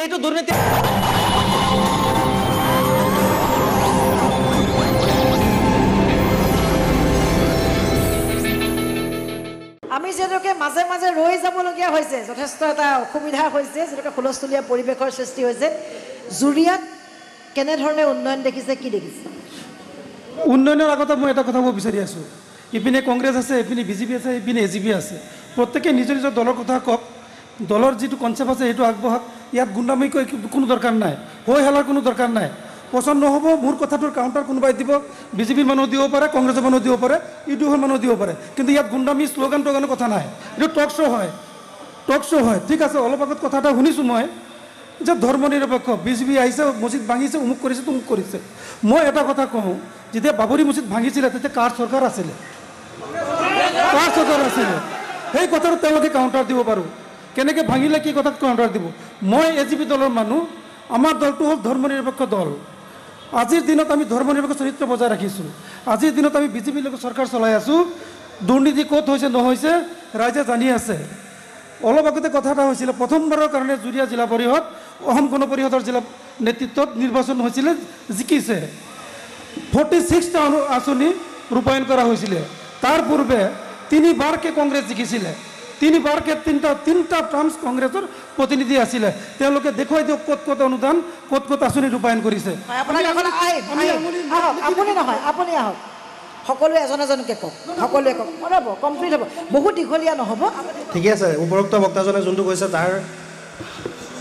এইটো দুৰ্নীতি আমি যেনেকৈ মাজে মাজে ৰৈ যাবলগীয়া হৈছে, যথেষ্ট এটা অসুবিধা হৈছে, যেনেকৈ হুলস্থুলীয়া পৰিৱেশৰ সৃষ্টি হৈছে। জুৰিয়াত কেনেধৰণে উন্নয়ন দেখিছে, কি দেখিছে? উন্নয়নৰ আগতে মই এটা কথা ক'ব বিচাৰি আছোঁ, ইপিনে কংগ্ৰেছ আছে, ইপিনে বিজেপি আছে, ইপিনে এজিপি আছে। প্ৰত্যেকে নিজৰ নিজৰ দলৰ কথা কওক, দলৰ যিটো কনচেপ্ট আছে সেইটো আগবঢ়াওক। ইয়াত গুণ্ডামি কৈ কোনো দৰকাৰ নাই, হৈ হেলাৰ কোনো দৰকাৰ নাই। পচন্দ নহ'ব মোৰ কথাটোৰ কাউণ্টাৰ কোনোবাই দিব, বিজেপিৰ মানুহ দিব পাৰে, কংগ্ৰেছৰ মানুহ দিব পাৰে, ইউডিএফৰ মানুহ দিব পাৰে, কিন্তু ইয়াত গুণ্ডামি শ্লোগান টোগানৰ কথা নাই। এইটো টক শ্ব' হয়, টক শ্ব' হয়। ঠিক আছে, অলপ আগত কথা এটা শুনিছোঁ মই যে ধৰ্ম নিৰপেক্ষ, বিজেপি আহিছে, মছজিদ ভাঙিছে, অমুক কৰিছে, তমুক কৰিছে। মই এটা কথা কওঁ, যেতিয়া বাবৰি মছজিদ ভাঙিছিলে তেতিয়া কাৰ চৰকাৰ আছিলে? কাৰ চৰকাৰ আছিলে? সেই কথাটো তেওঁলোকে কাউণ্টাৰ দিব পাৰোঁ। কেনেকৈ ভাঙিলে কি কথাত কাউণ্টাৰ দিব? মই এজিপি দলৰ মানুহ, আমাৰ দলটো হ'ল ধৰ্ম নিৰপেক্ষ দল। আজিৰ দিনত আমি ধৰ্ম নিৰপেক্ষ চৰিত্ৰ বজাই ৰাখিছোঁ। আজিৰ দিনত আমি বিজেপিৰ লগত চৰকাৰ চলাই আছোঁ। দুৰ্নীতি ক'ত হৈছে নহৈছে ৰাইজে জানি আছে। অলপ আগতে কথা এটা হৈছিলে, প্ৰথমবাৰৰ কাৰণে জুৰিয়া জিলা পৰিষদ অসম গণ পৰিষদৰ জিলা নেতৃত্বত নিৰ্বাচন হৈছিলে, জিকিছে। 46টা আঁচনি ৰূপায়ণ কৰা হৈছিলে। তাৰ পূৰ্বে 3বাৰকৈ কংগ্ৰেছ জিকিছিলে, 3বাৰকৈ তিনিটা টাৰ্মছ কংগ্ৰেছৰ প্ৰতিনিধি আছিলে। তেওঁলোকে দেখুৱাই দিয়ক ক'ত ক'ত অনুদান, ক'ত ক'ত আঁচনি ৰূপায়ণ কৰিছে। আপুনি নহয়, আপুনি আহক, সকলোৱে এজন এজনকৈ কওক, সকলোৱে কওক, হ'ব কমপ্লিট হ'ব, বহুত দীঘলীয়া নহ'ব। ঠিকে আছে, উপৰোক্ত বক্তাজনে যোনটো কৈছে তাৰ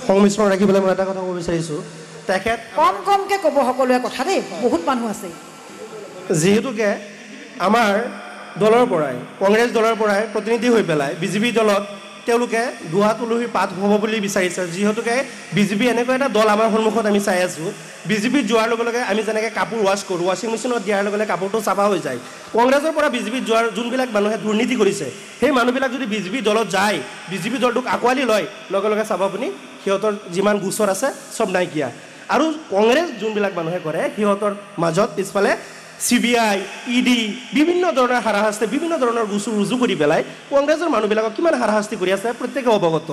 সংমিশ্ৰণ ৰাখিবলৈ মই এটা কথা ক'ব বিচাৰিছোঁ। তেখেত কমকৈ ক'ব সকলোৱে কথা দেই, বহুত মানুহ আছে। যিহেতুকে আমাৰ দলৰ পৰাই, কংগ্ৰেছ দলৰ পৰাই প্ৰতিনিধি হৈ পেলাই বিজেপি দলত তেওঁলোকে দুৱা তুলসীৰ পাত হ'ব বুলি বিচাৰিছে। যিহেতুকে বিজেপি এনেকুৱা এটা দল আমাৰ সন্মুখত আমি চাই আছোঁ, বিজেপিত যোৱাৰ লগে লগে আমি যেনেকৈ কাপোৰ ৱাশ্ব কৰোঁ, ৱাশ্বিং মেচিনত দিয়াৰ লগে লগে কাপোৰটো চাফা হৈ যায়। কংগ্ৰেছৰ পৰা বিজেপিত যোৱাৰ যোনবিলাক মানুহে দুৰ্নীতি কৰিছে, সেই মানুহবিলাক যদি বিজেপি দলত যায়, বিজেপি দলটোক আঁকোৱালি লয়, লগে লগে চাব আপুনি সিহঁতৰ যিমান গোচৰ আছে চব নাইকিয়া। আৰু কংগ্ৰেছ যোনবিলাক মানুহে কৰে সিহঁতৰ মাজত পিছফালে CBI, ED বিভিন্ন ধৰণৰ হাৰাশাস্তি, বিভিন্ন ধৰণৰ গোচৰ ৰুজু কৰি পেলাই কংগ্ৰেছৰ মানুহবিলাকক কিমান হাৰাশাস্তি কৰি আছে প্ৰত্যেকে অৱগত।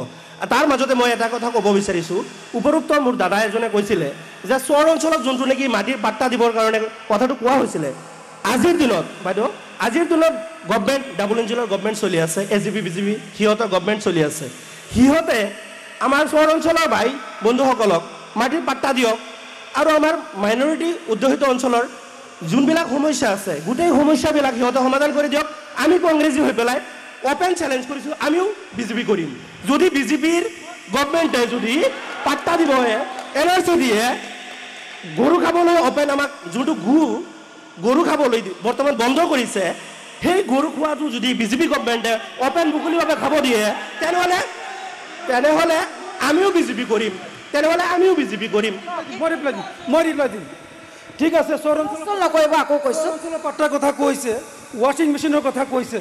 তাৰ মাজতে মই এটা কথা ক'ব বিচাৰিছোঁ, উপৰোক্ত মোৰ দাদা এজনে কৈছিলে যে চৰ অঞ্চলত যোনটো নেকি মাটিৰ পাট্টা দিবৰ কাৰণে কথাটো কোৱা হৈছিলে, আজিৰ দিনত বাইদেউ, আজিৰ দিনত গভমেণ্ট, ডাবল ইঞ্জিনৰ গভমেণ্ট চলি আছে, AGP BJP সিহঁতৰ গভমেণ্ট চলি আছে। সিহঁতে আমাৰ চৰ অঞ্চলৰ ভাই বন্ধুসকলক মাটিৰ পাট্টা দিয়ক, আৰু আমাৰ মাইনৰিটি অধ্যুষিত অঞ্চলৰ যোনবিলাক সমস্যা আছে গোটেই সমস্যাবিলাক সিহঁতে সমাধান কৰি দিয়ক। আমি কংগ্ৰেছী হৈ পেলাই অপেন চেলেঞ্জ কৰিছোঁ, আমিও বিজেপি কৰিম। যদি বিজেপিৰ গভমেণ্টে যদি পাট্টা দিব, NRC দিয়ে, গৰু খাবলৈ অপেন, আমাক যোনটো গৰু খাবলৈ বৰ্তমান বন্ধ কৰিছে, সেই গৰু খোৱাটো যদি বিজেপি গভমেণ্টে অপেন মুকলিভাৱে খাব দিয়ে, তেনেহ'লে আমিও বিজেপি কৰিম, মই ৰিপ্লাই দিম। ঠিক আছে, চৰ অঞ্চল নকৰিব, আকৌ কৈছোঁ, অঞ্চলৰ পাট্টাৰ কথা কৈছে, ৱাশ্বিং মেচিনৰ কথা কৈছে।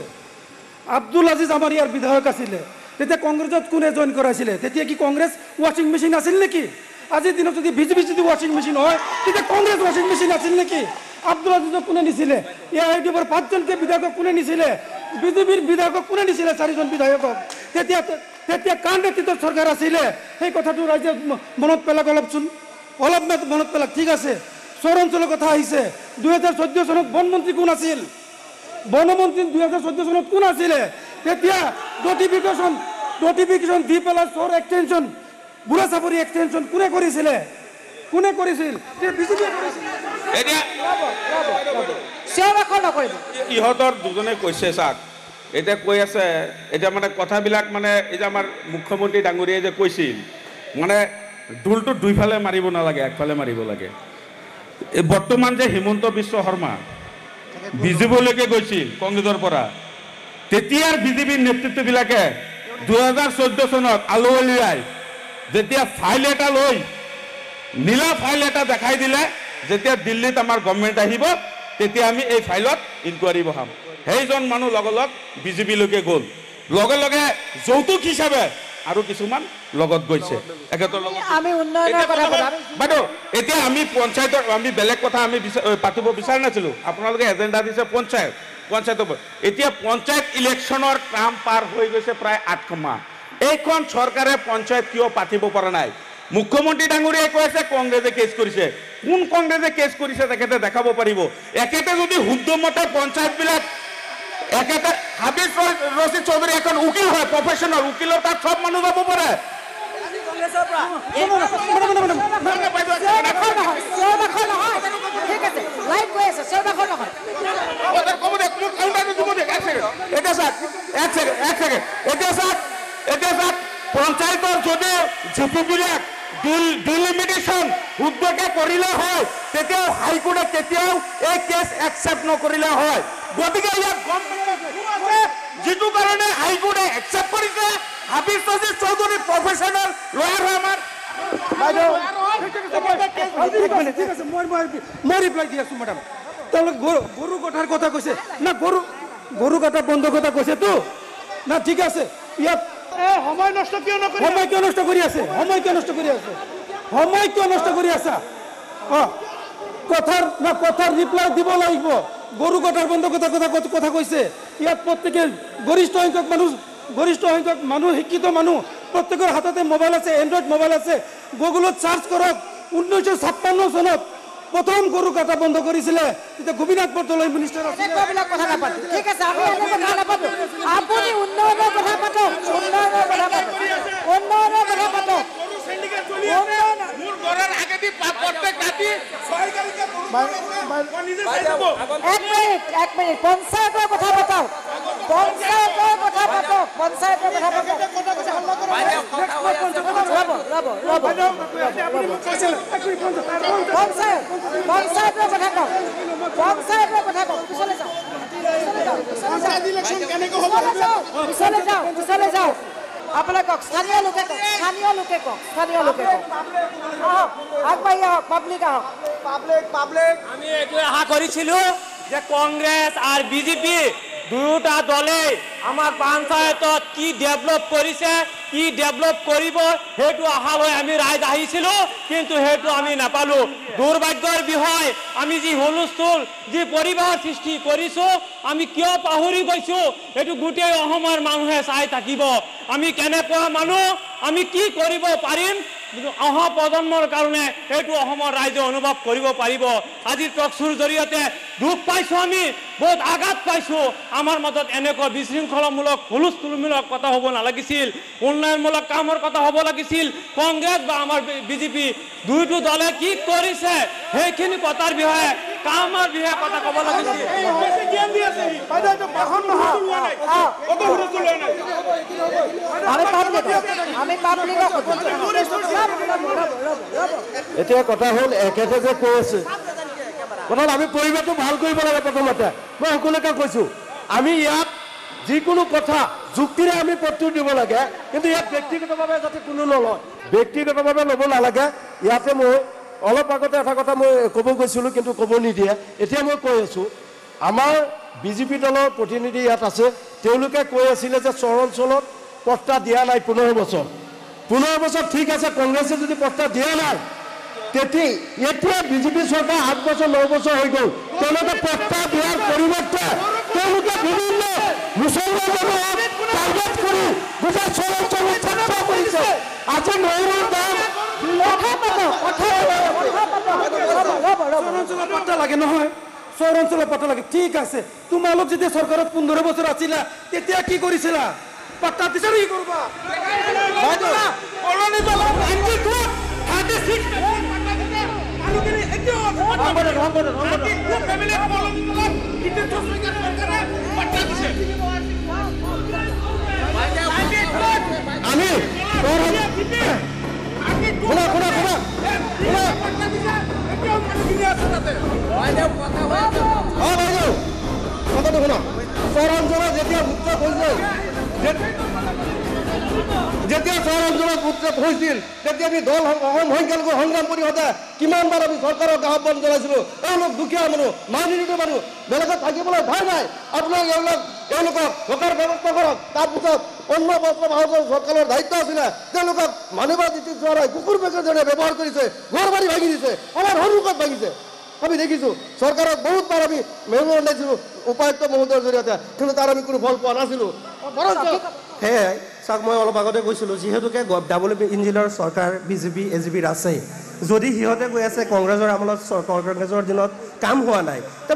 আব্দুল আজিজ আমাৰ ইয়াৰ বিধায়ক আছিলে, তেতিয়া কংগ্ৰেছত কোনে জইন কৰাইছিলে? তেতিয়া কি কংগ্ৰেছ ৱাশ্বিং মেচিন আছিল নেকি? আজিৰ দিনত যদি বিজেপি যদি ৱাশ্বিং মেচিন হয়, তেতিয়া কংগ্ৰেছ ৱাশ্বিং মেচিন আছিল নেকি? আব্দুল আজিজক কোনে নিছিলে? AIUDFৰ 5জনকে বিধায়কক কোনে নিছিলে? বিজেপিৰ বিধায়কক কোনে নিছিলে? 4জন বিধায়কক। তেতিয়া কাৰ নেতৃত্বত চৰকাৰ আছিলে? সেই কথাটো ৰাইজে মনত পেলাক, অলপ মনত পেলাক। ঠিক আছে, চৰ অঞ্চলৰ কথা আহিছে। 2014 চনত বনমন্ত্ৰী কোন আছিল? বনমন্ত্ৰী 2014 চনত কোন আছিলে? তেতিয়া নটিফিকেশ্যন দি পেলাই চৰ এক্সটেনশ্যন, বুঢ়া চাপৰি এক্সটেনশ্যন কোনে কৰিছিলে? বিজেপিয়ে কৰিছিলে। ইহঁতৰ দুজনে কৈছে চাক, এতিয়া কৈ আছে, এতিয়া মানে কথাবিলাক মানে এই যে আমাৰ মুখ্যমন্ত্ৰী ডাঙৰীয়াই যে কৈছিল, মানে ঢোলটো দুইফালে মাৰিব নালাগে, একফালে মাৰিব লাগে। বৰ্তমান যে হিমন্ত বিশ্ব শৰ্মা বিজেপিলৈকে গৈছিল কংগ্ৰেছৰ পৰা, তেতিয়াৰ বিজেপিৰ নেতৃত্ববিলাকে 2014 চনত আলুৱালিয়াই যেতিয়া ফাইল এটা লৈ, নীলা ফাইল এটা দেখাই দিলে, যেতিয়া দিল্লীত আমাৰ গভৰ্ণমেণ্ট আহিব তেতিয়া আমি এই ফাইলত ইনকুৱাৰী বহাম, সেইজন মানুহ লগে লগ বিজেপিলৈকে গ'ল। লগে লগে যৌতুক হিচাপে আৰু কিছুমান লগত গৈছে একেতৰ লগত। বাইদেউ, এতিয়া আমি পঞ্চায়তৰ, আমি বেলেগ কথা আমি পাতিব বিচৰা নাছিলোঁ, আপোনালোকে এজেণ্ডা দিছে পঞ্চায়তৰ। এতিয়া পঞ্চায়ত ইলেকশ্যনৰ কাম পাৰ হৈ গৈছে প্ৰায় 8 মাহ। এইখন চৰকাৰে পঞ্চায়ত কিয় পাতিব পৰা নাই? মুখ্যমন্ত্ৰী ডাঙৰীয়াই কৈ আছে কংগ্ৰেছে কেছ কৰিছে। কোন কংগ্ৰেছে কেছ কৰিছে তেখেতে দেখাব পাৰিব। একেতে যদি শুদ্ধমতে পঞ্চায়তবিলাক একেটা হাবিব ৰছিদ চৌধুৰী এখন উকিল হয়, প্ৰফেশ্যনেল উকিলৰ তাত চব মানুহ যাব পাৰে। পঞ্চায়তৰ যদি জিপিবিলাক ডিলিমিটেশ্যন শুদ্ধকে কৰিলে হয় তেতিয়াও হাইকোৰ্টে কেতিয়াও এই কেছ একচেপ্ট নকৰিলে হয়। গতিকে ইয়াত গম যিটো কাৰণে হাইকোৰ্টে একচেপ্ট কৰিছে হাবিব ৰছিদ চৌধুৰী প্ৰফেশ্যনেল লয়াৰ হয় আমাৰ। ঠিক আছে মই ৰিপ্লাই দি আছোঁ মেডাম। তেওঁলোকে গৰু কটাৰ কথা কৈছে না, গৰু কটা বন্ধ কথা কৈছেতো না, ঠিক আছে। ইয়াত সময় নষ্ট কিয় নষ্ট কৰি আছে? কথাৰ ৰিপ্লাই দিব লাগিব। গৰু কটাৰ বন্ধ কথা কৈছে। ইয়াত প্ৰত্যেকে গৰিষ্ঠ সংখ্যক মানুহ শিক্ষিত মানুহ, প্ৰত্যেকৰ হাততে মোবাইল আছে, এণ্ড্ৰইড মোবাইল আছে। গুগলত চাৰ্চ কৰক। 1956 চনত প্ৰথম গৰু কাটা বন্ধ কৰিছিলে, তেতিয়া গোপীনাথ বৰদলৈ মিনিষ্টাৰ আছিল। কথা নাপাতো, ঠিক আছে, আমি এনে কথা নাপাতো। আপুনি উন্নয়নৰ কথা পাতক, উন্নয়নৰ কথা পাতক। এক মিনিট পঞ্চায়তৰ কথা পাতক, পিছলৈ যাওক। আপোনালোকে কওক, স্থানীয় লোকে কওক। আগবাঢ়ি আহক, পাব্লিক আহক। আমি এইটো আশা কৰিছিলো যে কংগ্ৰেছ আৰু বিজেপি দুয়োটা দলে আমাৰ পঞ্চায়তত কি ডেভেলপ কৰিছে, কি ডেভেলপ কৰিব সেইটো আশা লৈ আমি ৰাইজ আহিছিলো, কিন্তু সেইটো আমি নাপালো। দুৰ্ভাগ্যৰ বিষয়, আমি যি হুলস্থুল যি পৰিৱেশৰ সৃষ্টি কৰিছো, আমি কিয় পাহৰি গৈছো এইটো গোটেই অসমৰ মানুহে চাই থাকিব। আমি কেনেকুৱা মানুহ, আমি কি কৰিব পাৰিম, অহা প্ৰজন্মৰ কাৰণে এইটো অসমৰ ৰাইজে অনুভৱ কৰিব পাৰিব। আজি টকশ্বুৰ জৰিয়তে দুখ পাইছোঁ, আমি বহুত আঘাত পাইছোঁ। আমাৰ মাজত এনেকুৱা বিশৃংখলামূলক হুলস্থুলমূলক কথা হ'ব নালাগিছিল, উন্নয়নমূলক কামৰ কথা হ'ব লাগিছিল। কংগ্ৰেছ বা আমাৰ বিজেপি দুয়োটো দলে কি কৰিছে সেইখিনি কথাৰ বিষয়ে, কামৰ বিষয়ে কথা ক'ব লাগিছিল। এতিয়া কথা হ'ল একেতে যে কৈ আছে, প্ৰথম আমি পৰিৱেশটো ভাল কৰিব লাগে। প্ৰথমতে মই সকলোকে কৈছোঁ, আমি ইয়াত যিকোনো কথা যুক্তিৰে আমি প্ৰত্যুত্তৰ দিব লাগে, কিন্তু ইয়াত ব্যক্তিগতভাৱে যাতে কোনো নলয়, ব্যক্তিগতভাৱে ল'ব নালাগে। ইয়াতে মই অলপ আগতে এটা কথা মই ক'ব গৈছিলোঁ, কিন্তু ক'ব নিদিয়ে। এতিয়া মই কৈ আছোঁ, আমাৰ বিজেপি দলৰ প্ৰতিনিধি ইয়াত আছে, তেওঁলোকে কৈ আছিলে যে চৰ অঞ্চলত পট্টা দিয়া নাই 15 বছৰ। 15 বছৰ ঠিক আছে, কংগ্ৰেছে যদি পট্টা দিয়া নাই, তেতিয়া এতিয়া বিজেপি চৰকাৰ 8 বছৰ 9 বছৰ হৈ গ'ল। তেওঁলোকে পট্টা দিয়াৰ পৰিৱৰ্তে তেওঁলোকে বিভিন্ন মুছলমান মানুহক টাৰ্গেট কৰি গোটেই চৰ অঞ্চলত চেষ্টা কৰিছে। আজি নহৰুৰ দাম পট্টা লাগে নহয়, চৰ অঞ্চলত পট্টা লাগে, ঠিক আছে। তোমালোক যেতিয়া চৰকাৰত 15 বছৰ আছিলা তেতিয়া কি কৰিছিলা? পট্টা দিছা কি কৰবা? আমি কথাটো শুনা, চৰ অঞ্চলত যেতিয়া মুক্ত হৈছিল, যেতিয়া চৰ অঞ্চলত মুক্ত হৈছিল তেতিয়া আমি দল অসম সংখ্যালঘু সংগ্ৰাম পৰিষদে কিমানবাৰ আমি চৰকাৰক আহ্বান জনাইছিলোঁ। এওঁলোক দুখীয়া মানুহ, মাইনৰিটি মানুহ, বেলেগত থাকিবলৈ ঠাই নাই, আপোনালোকে এওঁলোকক থকাৰ ব্যৱস্থা কৰক। তাৰপিছত অন্য বছৰ ভাৰতৰ চৰকাৰৰ দায়িত্ব আছিলে, তেওঁলোকক মানুহবাদ নীতি যোৱা নাই, কুকুৰ মেকুৰীৰ দৰে ব্যৱহাৰ কৰিছে, ঘৰ বাৰী ভাঙি দিছে, আমাৰ সন্মুখত ভাঙিছে। আমি দেখিছোঁ চৰকাৰক বহুতবাৰ আমি মেম'ৰেণ্ডাম দিছিলোঁ উপায়ুক্ত মহোদয়ৰ জৰিয়তে, কিন্তু তাৰ আমি কোনো ফল পোৱা নাছিলোঁ। সেয়াই চাওক মই অলপ আগতে কৈছিলোঁ যিহেতুকে ডাবল ইঞ্জিনৰ চৰকাৰ বিজেপি এজিপিৰ আছে যদি সিহঁতে কৈ আছে কংগ্ৰেছৰ আমলত কংগ্ৰেছৰ দিনত কাম হোৱা নাই তে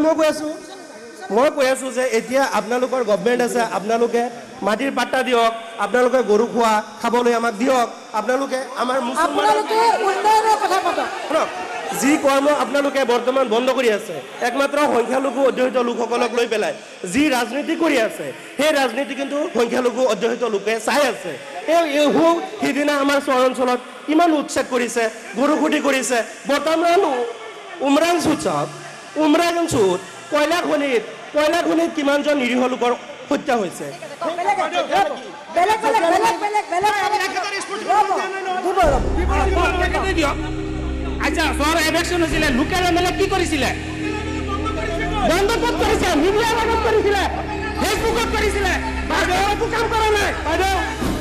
মই কৈ আছোঁ যে এতিয়া আপোনালোকৰ গভৰ্ণমেণ্ট আছে আপোনালোকে মাটিৰ পাট্টা দিয়ক আপোনালোকে গৰু খোৱা খাবলৈ আমাক দিয়ক আপোনালোকে আমাৰ যি কৰ্ম আপোনালোকে বৰ্তমান বন্ধ কৰি আছে একমাত্ৰ সংখ্যালঘু অধ্যুষিত লোকসকলক লৈ পেলাই যি ৰাজনীতি কৰি আছে সেই ৰাজনীতি কিন্তু সংখ্যালঘু অধ্যুষিত লোকে চাই আছে সিদিনা আমাৰ চহৰ অঞ্চলত কিমান উচ্ছেদ কৰিছে গৰু খুটি কৰিছে বৰ্তমান উমৰাংচুত কয়লা খনিত কিমানজন নিৰীহ লোকৰ হত্যা হৈছে আচ্ছা চহৰ ইলেকশ্যন হৈছিলে লোকেল এমএলএ কি কৰিছিলে বন্ধ ক'ত কৰিছে মিডিয়াৰ আগত কৰিছিলে ফেচবুকত কৰিছিলে একো কাম কৰা নাই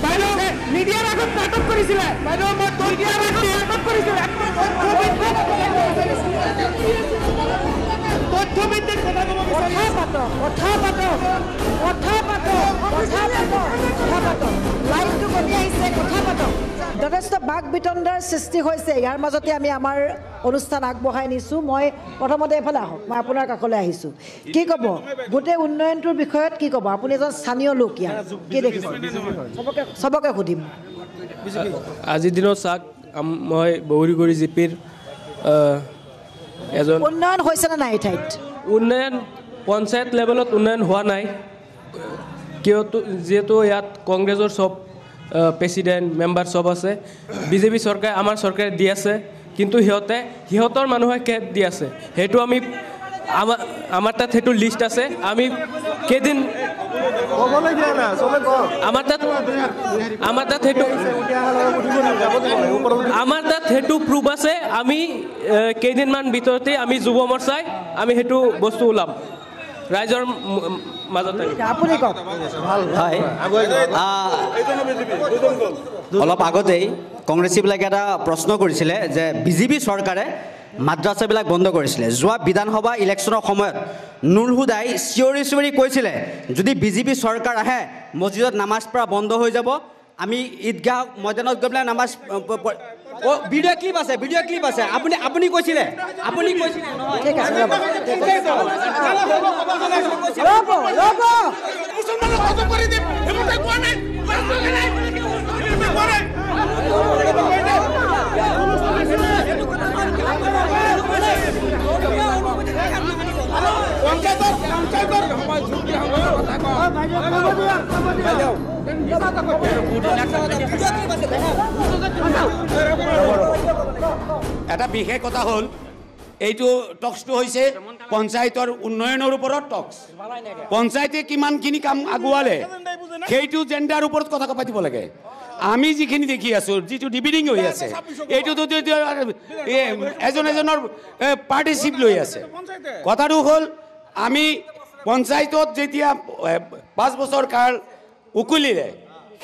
বাইদেউ মিডিয়াৰ আগত নাটক কৰিছিলে বাইদেউ মই মিডিয়াৰ আগত নাটক কৰিছিলে তথ্যভিত্তিক কথা ক'ব লাইভটো কমি আহিছে কথা পাতক যথেষ্ট বাক বিতণ্ডাৰ সৃষ্টি হৈছে ইয়াৰ মাজতে আমি আমাৰ অনুষ্ঠান আগবঢ়াই নিছোঁ মই প্ৰথমতে এফালে আহক মই আপোনাৰ কাষলৈ আহিছোঁ কি ক'ব গোটেই উন্নয়নটোৰ বিষয়ত কি ক'ব আপুনি এজন স্থানীয় লোক ইয়াৰ কি দেখিছে চবকে সুধিম আজিৰ দিনত চাওক মই বগৰীগুৰি জিপিৰ এজন উন্নয়ন হৈছেনে নাই এই ঠাইত উন্নয়ন পঞ্চায়ত লেভেলত উন্নয়ন হোৱা নাই যিহেতু ইয়াত কংগ্ৰেছৰ চব প্ৰেচিডেণ্ট মেম্বাৰ চব আছে বিজেপি চৰকাৰে আমাৰ চৰকাৰে দি আছে কিন্তু সিহঁতৰ মানুহে কেত দি আছে সেইটো আমি আমাৰ তাত সেইটো লিষ্ট আছে আমি কেইদিন আমাৰ তাত সেইটো প্ৰুফ আছে আমি কেইদিনমান ভিতৰতে আমি যুৱ মৰ্চাই আমি সেইটো বস্তু ওলাম ৰাইজৰ মাজত আপুনি কওক অলপ আগতেই কংগ্ৰেছীবিলাকে এটা প্ৰশ্ন কৰিছিলে যে বিজেপি চৰকাৰে মাদ্ৰাছাবিলাক বন্ধ কৰিছিলে যোৱা বিধানসভা ইলেকশ্যনৰ সময়ত নুল হুদাই চিঞৰি কৈছিলে যদি বিজেপি চৰকাৰ আহে মছজিদত নামাজ পঢ়া বন্ধ হৈ যাব আমি ঈদগাহ ময়দানত গৈ পেলাই নামাজ ভিডিঅ' ক্লিপ আছে আপুনি কৈছিলে এটা বিশেষ কথা হ'ল এইটো টক্সটো হৈছে পঞ্চায়তৰ উন্নয়নৰ ওপৰত টক্স পঞ্চায়তে কিমানখিনি কাম আগুৱালে সেইটো জেণ্ডাৰ ওপৰত কথা পাতিব লাগে আমি যিখিনি দেখি আছোঁ যিটো ডিবেটিং হৈ আছে এইটোতো এজনৰ পাৰ্টিচিপ লৈ আছে কথাটো হ'ল আমি পঞ্চায়তত যেতিয়া 5 বছৰ কাল উকলিলে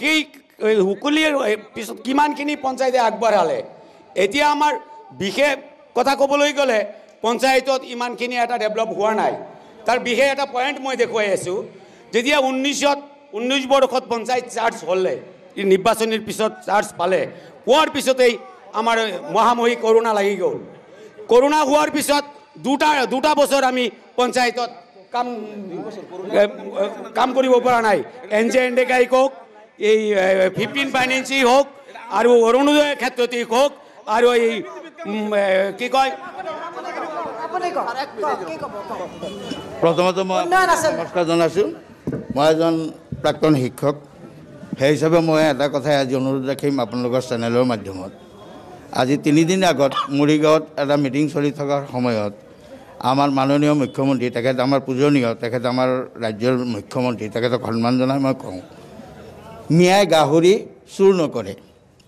সেই উকলিৰ পিছত কিমানখিনি পঞ্চায়তে আগবঢ়ালে এতিয়া আমাৰ বিশেষ কথা ক'বলৈ গ'লে পঞ্চায়তত ইমানখিনি এটা ডেভেলপ হোৱা নাই তাৰ বিশেষ এটা পইণ্ট মই দেখুৱাই আছোঁ যেতিয়া 19 বৰ্ষত পঞ্চায়ত চাৰ্জ হ'লে নিৰ্বাচনীৰ পিছত চাৰ্জ পালে পোৱাৰ পিছতেই আমাৰ মহামাৰী কৰোণা লাগি গ'ল কৰোণা হোৱাৰ পিছত দুটা বছৰ আমি পঞ্চায়তত কাম কৰিব পৰা নাই NJNDK হওক এই 15 ফাইনেন্সি হওক আৰু অৰুণোদয়ৰ ক্ষেত্ৰতেই হওক আৰু এই কি কয় প্ৰথমতে মই নমস্কাৰ জনাইছোঁ মই এজন প্ৰাক্তন শিক্ষক সেই হিচাপে মই এটা কথাই আজি অনুৰোধ ৰাখিম আপোনালোকৰ চেনেলৰ মাধ্যমত আজি 3 দিন আগত মৰিগাঁৱত এটা মিটিং চলি থকাৰ সময়ত আমাৰ মাননীয় মুখ্যমন্ত্ৰী তেখেত আমাৰ পূজনীয় তেখেত আমাৰ ৰাজ্যৰ মুখ্যমন্ত্ৰী তেখেতক সন্মান জনাই মই কওঁ মিয়াই গাহৰি চুৰ নকৰে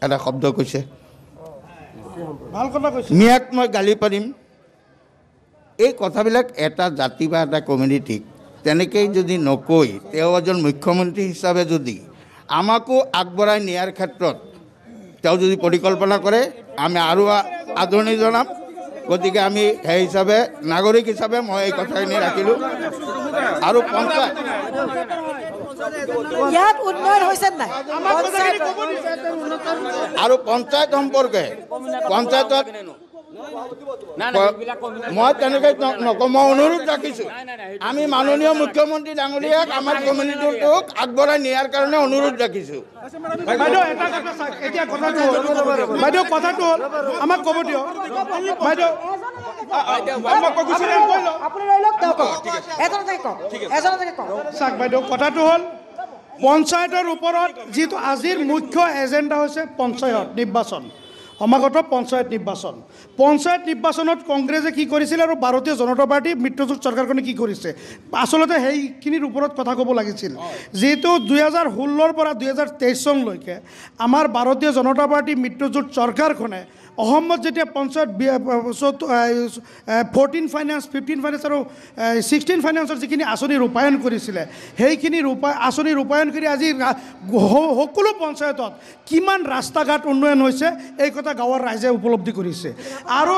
এটা শব্দ কৈছে মিয়াক মই গালি পাৰিম এই কথাবিলাক এটা জাতি বা এটা কমিউনিটিক তেনেকেই যদি নকৈ তেওঁ এজন মুখ্যমন্ত্ৰী হিচাপে যদি আমাকো আগবঢ়াই নিয়াৰ ক্ষেত্ৰত তেওঁ যদি পৰিকল্পনা কৰে আমি আৰু আদৰণি জনাম গতিকে আমি সেই হিচাপে নাগৰিক হিচাপে মই এই কথাখিনি ৰাখিলোঁ আৰু ইয়াত উন্নয়ন হৈছে নাই আৰু পঞ্চায়ত সম্পৰ্কে পঞ্চায়তত মই তেনেকৈ নকওঁ মই অনুৰোধ ৰাখিছোঁ আমি মাননীয় মুখ্যমন্ত্ৰী ডাঙৰীয়াক আমাৰ কমিউনিটিটোক আগবঢ়াই নিয়াৰ কাৰণে অনুৰোধ ৰাখিছোঁ বাইদেউ এটা কথা চাওক এতিয়া কথাটো হ'ল বাইদেউ কথাটো হ'ল আমাক ক'ব দিয়ক বাইদেউ চাওক বাইদেউ কথাটো হ'ল পঞ্চায়তৰ ওপৰত যিটো আজিৰ মুখ্য এজেণ্ডা হৈছে পঞ্চায়ত নিৰ্বাচন সমাগত পঞ্চায়ত নিৰ্বাচনত কংগ্ৰেছে কি কৰিছিল আৰু ভাৰতীয় জনতা পাৰ্টি মিত্ৰজোঁট চৰকাৰখনে কি কৰিছে আচলতে সেইখিনিৰ ওপৰত কথা ক'ব লাগিছিল যিহেতু 2016 পৰা 2023 চনলৈকে আমাৰ ভাৰতীয় জনতা পাৰ্টি মিত্ৰজোঁট চৰকাৰখনে অসমত যেতিয়া পঞ্চায়ত 14 ফাইনেন্স 15 ফাইনেন্স আৰু 16 ফাইনেন্সৰ যিখিনি আঁচনি ৰূপায়ণ কৰিছিলে সেইখিনি আঁচনি ৰূপায়ণ কৰি আজি সকলো পঞ্চায়তত কিমান ৰাস্তা ঘাট উন্নয়ন হৈছে এই কথা গাঁৱৰ ৰাইজে উপলব্ধি কৰিছে আৰু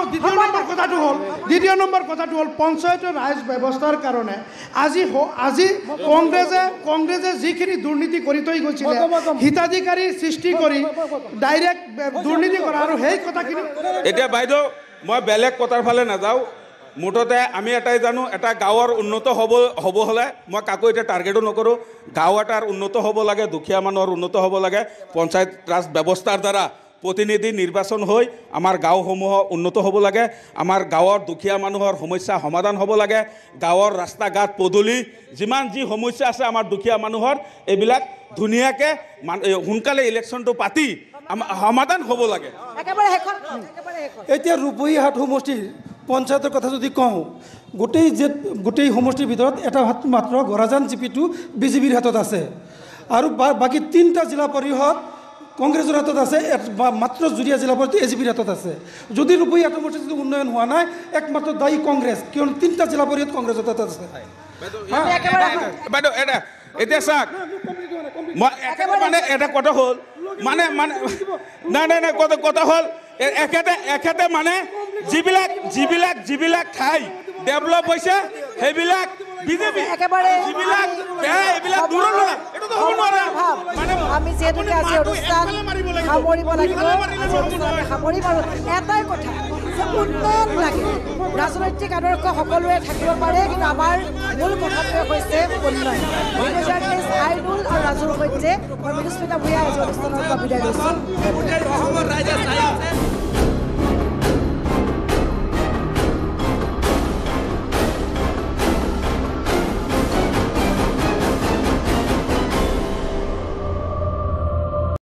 দ্বিতীয় নম্বৰ কথাটো হ'ল পঞ্চায়তৰ ৰাইজ ব্যৱস্থাৰ কাৰণে আজি কংগ্ৰেছে যিখিনি দুৰ্নীতি কৰি থৈ গৈছিলে হিতাধিকাৰী সৃষ্টি কৰি ডাইৰেক্ট দুৰ্নীতি কৰা আৰু সেই কথা এতিয়া বাইদেউ মই বেলেগ কথাৰ ফালে নাযাওঁ মুঠতে আমি এটাই জানো এটা গাঁৱৰ উন্নত হ'ব হ'লে মই কাকো এতিয়া টাৰ্গেটো নকৰোঁ গাঁও এটাৰ উন্নত হ'ব লাগে দুখীয়া মানুহৰ উন্নত হ'ব লাগে পঞ্চায়ত ৰাজ ব্যৱস্থাৰ দ্বাৰা প্ৰতিনিধি নিৰ্বাচন হৈ আমাৰ গাঁওসমূহ উন্নত হ'ব লাগে আমাৰ গাঁৱৰ দুখীয়া মানুহৰ সমস্যা সমাধান হ'ব লাগে গাঁৱৰ ৰাস্তা ঘাট পদূলি যিমান যি সমস্যা আছে আমাৰ দুখীয়া মানুহৰ এইবিলাক ধুনীয়াকৈ সোনকালে ইলেকশ্যনটো পাতি সমাধান হ'ব লাগে এতিয়া ৰূপহীহাট সমষ্টিৰ পঞ্চায়তৰ কথা যদি কওঁ গোটেই সমষ্টিৰ ভিতৰত এটা হাত মাত্ৰ গৰাজান জিপিটো বিজেপিৰ হাতত আছে আৰু বাকী 3টা জিলা পৰিষদ কংগ্ৰেছৰ হাতত আছে মাত্ৰ জুৰিয়া জিলা পৰিষদ এজিপিৰ হাতত আছে যদি ৰূপহীহাট সমষ্টিৰ যদি উন্নয়ন হোৱা নাই একমাত্ৰ দায়ী কংগ্ৰেছ কিয়নো 3টা জিলা পৰিষদ কংগ্ৰেছৰ হাতত আছে বাইদেউ এতিয়া চাওক মই মানে এটা কথা হ'ল মানে নাই কথা হ'ল এখেতে মানে যিবিলাক ঠাই ডেভেলপ হৈছে সেইবিলাক বিজেপি যিবিলাক বেয়া এইবিলাক দূৰৰ পৰা এইটো হ'ব নোৱাৰে আমি যিহেতুকে আজি অনুষ্ঠান সামৰিব লাগিব সামৰিম আৰু এটাই কথা উন্নয়ন লাগে ৰাজনৈতিক আদৰ্শ সকলোৱে থাকিব পাৰে কিন্তু আমাৰ মূল কথাটোৱে হৈছে উন্নয়ন আইনুল আৰু ৰাজুৰ সৈতে মই মৃদুস্মিতা ভূঞা আজি অনুষ্ঠানৰ পৰা বিদায় লৈছোঁ